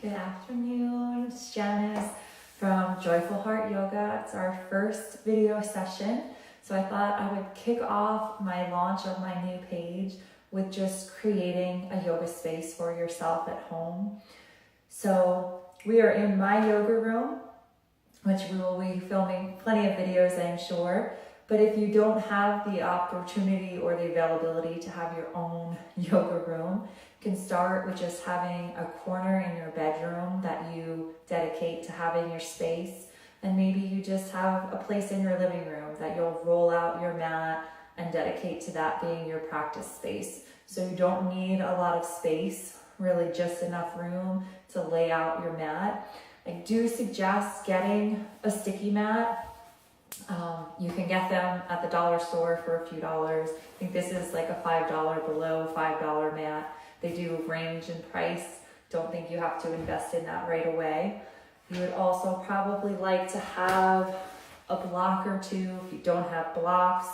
Good afternoon, it's Janice from Joyful Heart Yoga. It's our first video session. So I thought I would kick off my launch of my new page with just creating a yoga space for yourself at home. So we are in my yoga room, which we will be filming plenty of videos, I'm sure. But if you don't have the opportunity or the availability to have your own yoga room, you can start with just having a corner in your bedroom that you dedicate to having your space. And maybe you just have a place in your living room that you'll roll out your mat and dedicate to that being your practice space. So you don't need a lot of space, really just enough room to lay out your mat. I do suggest getting a sticky mat. You can get them at the dollar store for a few dollars. I think this is like a $5 below $5 mat. They do range in price. Don't think you have to invest in that right away. You would also probably like to have a block or two, if you don't have blocks,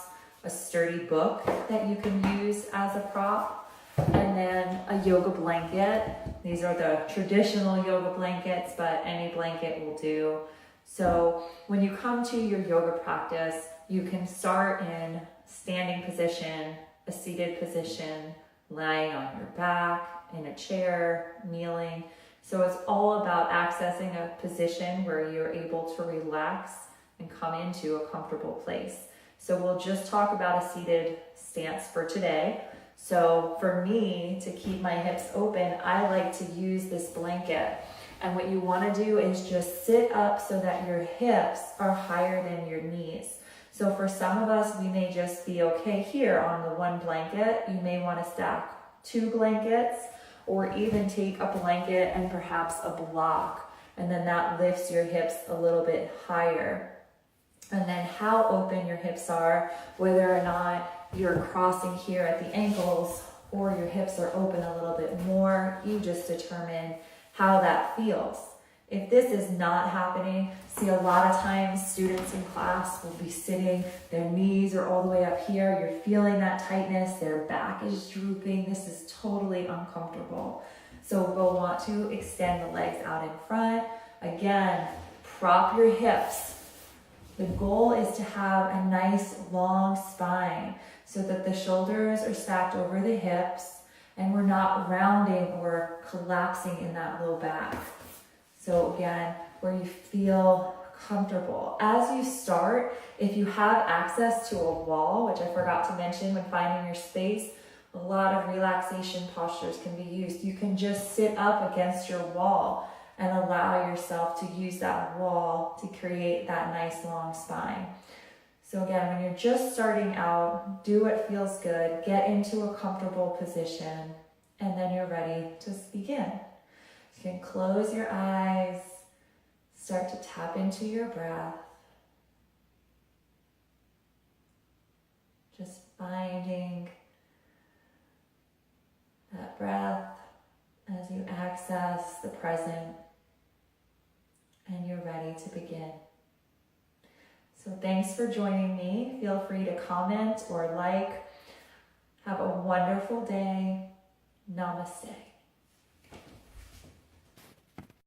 a sturdy book that you can use as a prop, and then a yoga blanket. These are the traditional yoga blankets, but any blanket will do. So when you come to your yoga practice, you can start in standing position, a seated position, lying on your back, in a chair, kneeling. So it's all about accessing a position where you're able to relax and come into a comfortable place. So we'll just talk about a seated stance for today. So for me, to keep my hips open, I like to use this blanket. And what you want to do is just sit up so that your hips are higher than your knees. So for some of us, we may just be okay here on the one blanket. You may want to stack 2 blankets, or even take a blanket and perhaps a block. And then that lifts your hips a little bit higher. And then how open your hips are, whether or not you're crossing here at the ankles or your hips are open a little bit more, you just determine how that feels. If this is not happening, see, a lot of times students in class will be sitting, their knees are all the way up here, you're feeling that tightness, their back is drooping, this is totally uncomfortable. So we'll want to extend the legs out in front. Again, prop your hips. The goal is to have a nice long spine so that the shoulders are stacked over the hips and we're not rounding or collapsing in that low back. So again, where you feel comfortable. As you start, if you have access to a wall, which I forgot to mention when finding your space, a lot of relaxation postures can be used. You can just sit up against your wall and allow yourself to use that wall to create that nice long spine. So again, when you're just starting out, do what feels good, get into a comfortable position, and then you're ready to begin. You can close your eyes, start to tap into your breath. Just finding that breath as you access the present and you're ready to begin. So thanks for joining me. Feel free to comment or like. Have a wonderful day. Namaste.